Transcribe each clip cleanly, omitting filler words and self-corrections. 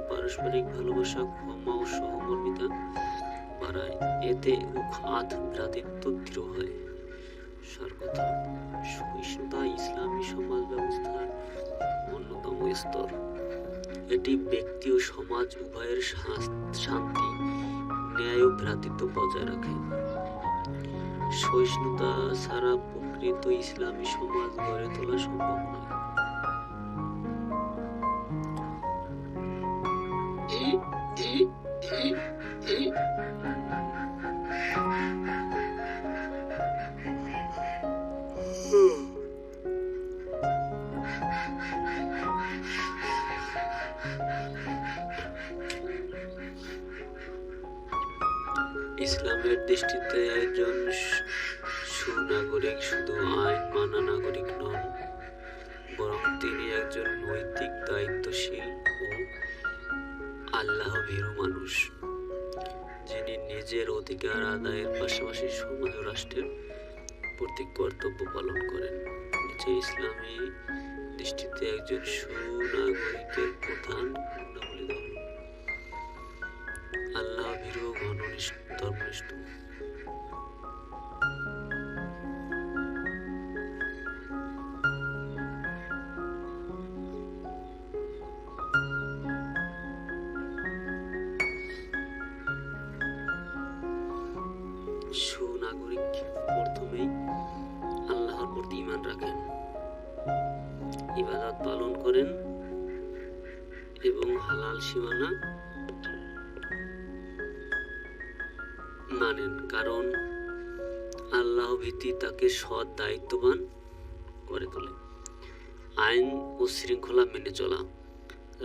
পারস্পরিক ভালোবাসা, ক্ষমা ও সহমর্মিতা বাড়ায়। এতে উখাত ভ্রাতৃত্ব দৃঢ় হয়। সার কথা, সহিষ্ণুতা ইসলামী সমাজ ব্যবস্থার অন্যতম স্তর। এটি ব্যক্তি ও সমাজ উভয়ের শান্তি, ন্যায় ও ভ্রাতৃত্ব বজায় রাখে। সহিষ্ণুতা ছাড়া প্রকৃত ইসলামী সমাজ গড়ে তোলা সম্ভব নয়। ইসলামের দৃষ্টিতে একজন সুনাগরিক শুধু আইন মানা নাগরিক নন, বরং তিনি একজন নৈতিক, দায়িত্বশীল ও আল্লাহভীরু মানুষ, যিনি নিজের অধিকার আদায়ের পাশাপাশি সমাজ ও রাষ্ট্রের প্রতি কর্তব্য পালন করেন। যে ইসলামী দৃষ্টিতে একজন সুনাগরিকের প্রধান গুণাবলী হল আল্লাহভীরু ও ধর্মনিষ্ঠ। সুনাগরিক প্রথমেই আল্লাহর প্রতি ঈমান রাখেন, ইবাদত পালন করেন এবং হালাল সীমানা মানেন, কারণ আল্লাহ ভীতি তাকে সৎ দায়িত্ববান করে তোলে। আইন ও শৃঙ্খলা মেনে চলা,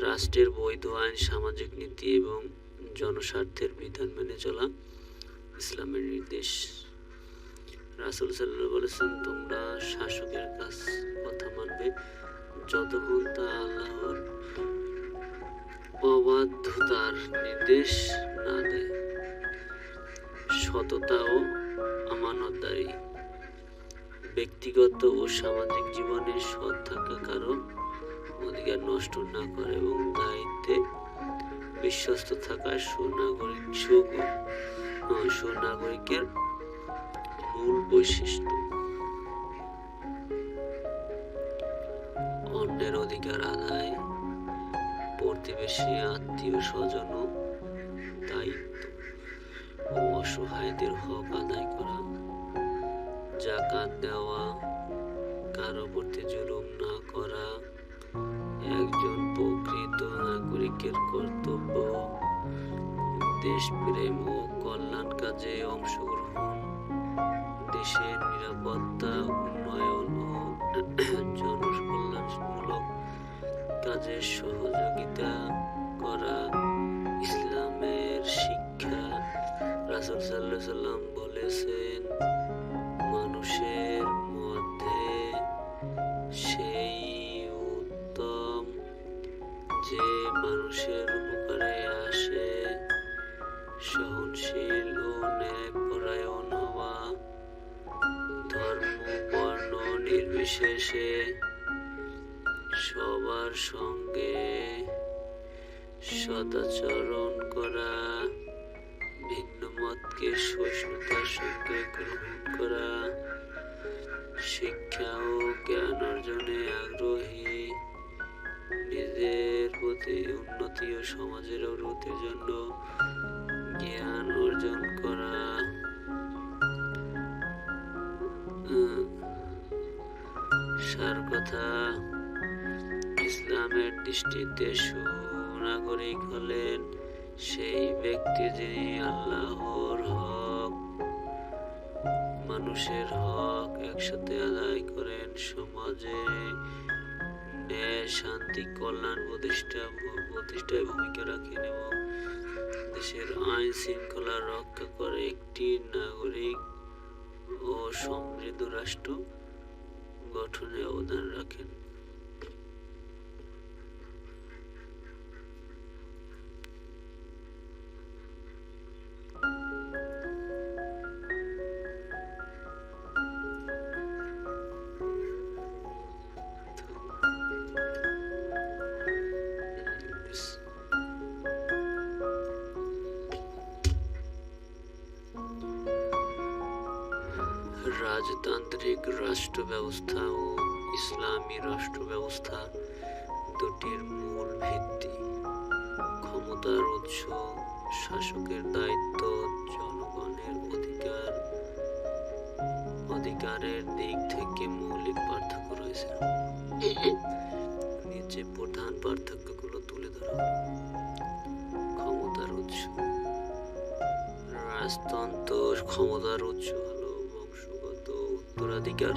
রাষ্ট্রের বৈধ আইন, সামাজিক নীতি এবং জনস্বার্থের বিধান মেনে চলা ইসলামের নির্দেশ। রাসূল সাল্লাল্লাহু আলাইহি বলেছেন, তোমরা শাসকের কথা মানবে যতক্ষণ তা আল্লাহর অবাধ্যতার নির্দেশ না দেয়। সততা ও আমানতদারি, ব্যক্তিগত ও সামাজিক জীবনে সৎ থাকা, কারো অধিকার নষ্ট না করে এবং দায়িত্বে বিশ্বস্ত থাকা সুনাগরিকের মূল বৈশিষ্ট্য। অন্যের অধিকার আদায়, প্রতিবেশী, আত্মীয় স্বজন দায়িত্ব ও অসহায়দের হক আদায় করা, যাকাত দেওয়া, কারো প্রতি জুলুম না করা একজন প্রকৃত নাগরিকের কর্তব্য। দেশপ্রেম ও কল্যাণ কাজে অংশগ্রহণ, দেশের নিরাপত্তা, উন্নয়ন ও জনকল্যাণমূলক কাজে সহযোগিতা করা ইসলামের শিক্ষা। রাসূল সাল্লাল্লাহু আলাইহি সাল্লাম বলেছেন, মানুষের মধ্যে সেই উত্তম যে মানুষের উপকারে আসে, সহনশীল ও ন্যায়পরায়ণ হওয়া, ধর্ম বর্ণ নির্বিশেষে সবার সঙ্গে সদাচরণ করা, ভিন্ন মতকে সহিষ্ণুতার সঙ্গে গ্রহণ করা, শিক্ষা ও জ্ঞান অর্জনে আগ্রহী, নিজের প্রতি উন্নতি ও সমাজের উন্নতির জন্য জ্ঞান অর্জন করা। সার কথা, ইসলামের দৃষ্টিতে সুনাগরিক হলেন সেই ব্যক্তি যিনি আল্লাহর হক, মানুষের হক একসাথে আদায় করেন, সমাজে ন্যায়, শান্তি, কল্যাণ প্রতিষ্ঠায় ভূমিকা রাখেন এবং দেশের আইন শৃঙ্খলা রক্ষা করে একটি নাগরিক ও সমৃদ্ধ রাষ্ট্র গঠনে অবদান রাখেন। রাজতান্ত্রিক রাষ্ট্র ব্যবস্থা ও ইসলামী রাষ্ট্র ব্যবস্থা দুটির মূল ভিত্তি। ক্ষমতার উৎস, শাসকের দায়িত্ব, জনগণের অধিকারের দিক থেকে মৌলিক পার্থক্য রয়েছে। নিচে প্রধান পার্থক্যগুলো তুলে ধরা হলো। ক্ষমতার উৎস। রাজতন্ত্র ক্ষমতার উৎস হলো বংশগত উত্তরাধিকার।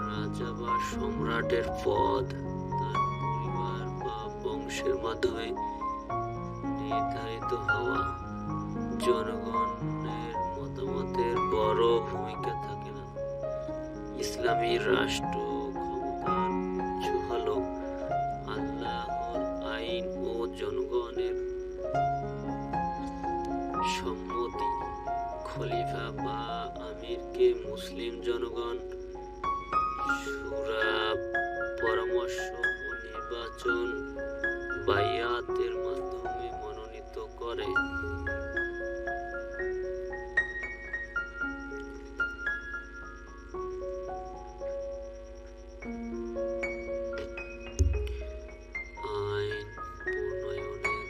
রাজা বা সম্রাটের পদ তার পরিবার বা বংশের মাধ্যমে নির্ধারিত হওয়া। জনগণের মতামতের বড় ভূমিকা থাকে না। ইসলামী রাষ্ট্র ক্ষমতার উৎস হলো আল্লাহর আইন ও জনগণের সম্মতি। খলিফা বা আমিরকে মুসলিম জনগণ শূরা, পরামর্শ ও নির্বাচন বাইয়াতের মাধ্যমে মনোনীত করে। আইন প্রণয়নের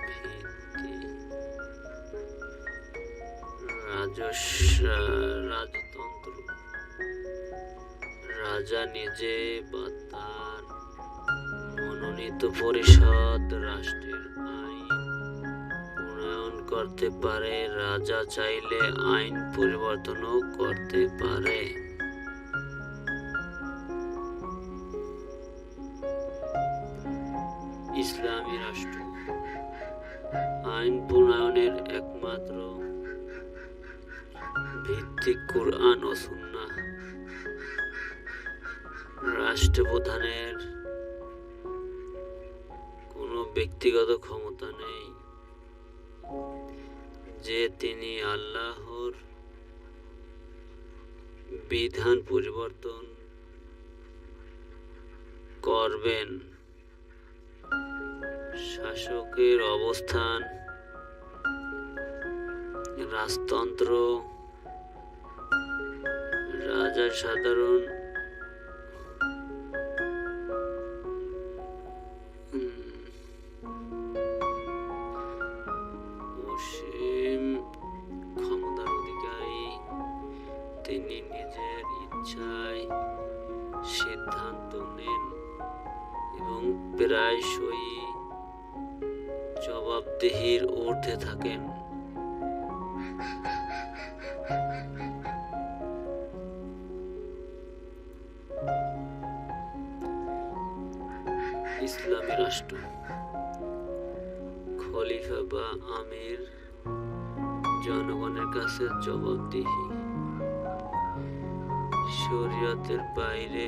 ভিত্তি। রাজতন্ত্র। রাজা নিজে বা তার মনোনীত পরিষদ রাষ্ট্রের আইন প্রণয়ন করতে পারে। রাজা চাইলে আইন পরিবর্তনও করতে পারে। ইসলামী রাষ্ট্র। আইন প্রণয়নের একমাত্র ভিত্তি কুরআন ও সুন্নাহ। রাষ্ট্রপ্রধানের কোনো ব্যক্তিগত ক্ষমতা নেই যে তিনি আল্লাহর বিধান পরিবর্তন করবেন। শাসকের অবস্থান। রাজতন্ত্র। রাজা সাধারণ অসীম ক্ষমতার অধিকারী। তিনি নিজের ইচ্ছায় সিদ্ধান্ত নেন এবং প্রায়শই জবাবদিহির ঊর্ধ্বে থাকেন। ইসলামী রাষ্ট্র। খলিফা বা আমির জনগণের কাছে জবাবদিহি। শরীয়তের বাইরে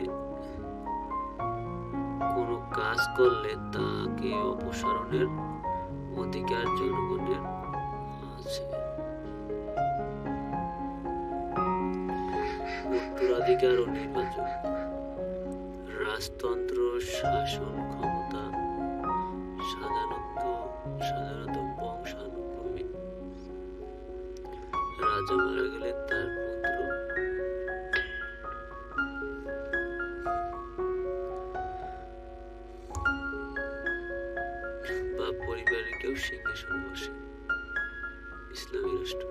কোনো কাজ করলে তাকে অপসারণের অধিকার জনগণের আছে। উত্তরাধিকার ও নির্বাচন। রাজতন্ত্র শাসন ক্ষমতা সাধারণত বংশানুক্রমিক। রাজা মারা গেলে তার পুত্র বা পরিবারের কেউ সিংহাসনে বসে। ইসলামী রাষ্ট্র।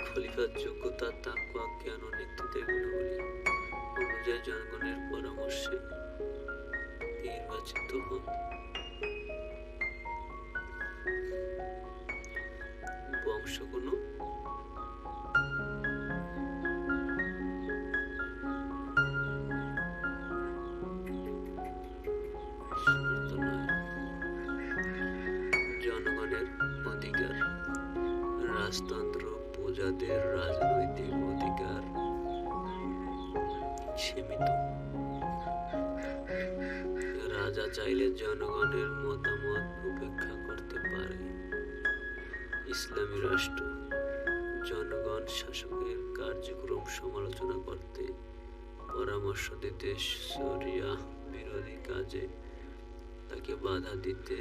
খলিফার যোগ্যতা, তাকওয়া, জ্ঞান ও নেতৃত্বের গুণাবলী অনুযায়ী জনগণের পরামর্শে নির্বাচিত হন। বংশগুলো। জনগণের অধিকার। রাজতন্ত্র প্রজাদের রাজনৈতিক অধিকার সীমিত। রাজা চাইলে জনগণের মতামত উপেক্ষা করতে পারে। ইসলামী রাষ্ট্র। জনগণ শাসকের কার্যক্রম সমালোচনা করতে, পরামর্শ দিতে, শরিয়াহ বিরোধী কাজে তাকে বাধা দিতে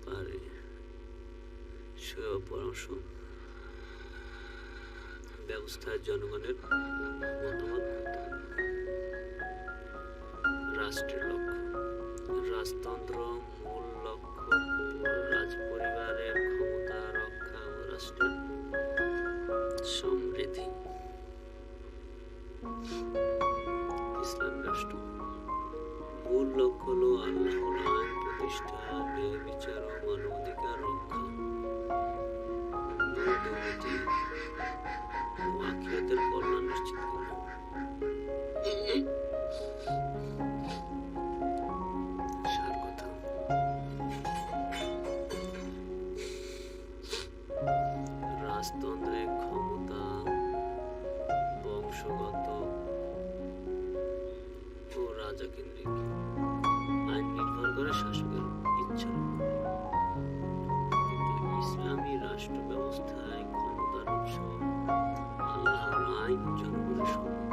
পারে। পরামর্শ। ব্যবস্থায় জনগণের মতামত নিতে হবে। রাষ্ট্রের লক্ষ্য, রাজতন্ত্র মূল লক্ষ্য রাজপরিবারের ক্ষমতা রক্ষা ও রাষ্ট্রের সমৃদ্ধি। ইসলাম রাষ্ট্র মূল লক্ষ্য হল আল্লাহর আইন প্রতিষ্ঠা, ন্যায় বিচার ও মানবাধিকার রক্ষা, দুর্নীতি ও আখিরাতের কল্যাণ নিশ্চিত করা। সার কথা, রাজতন্ত্রের ক্ষমতা বংশগত ও রাজা কেন্দ্রিক। আইন নির্ভর করে শাসকের ইচ্ছার উপর। কিন্তু ইসলামী রাষ্ট্র ব্যবস্থায় ক্ষমতার উৎস আল্লাহর আইন, জনগণের সম্মতি।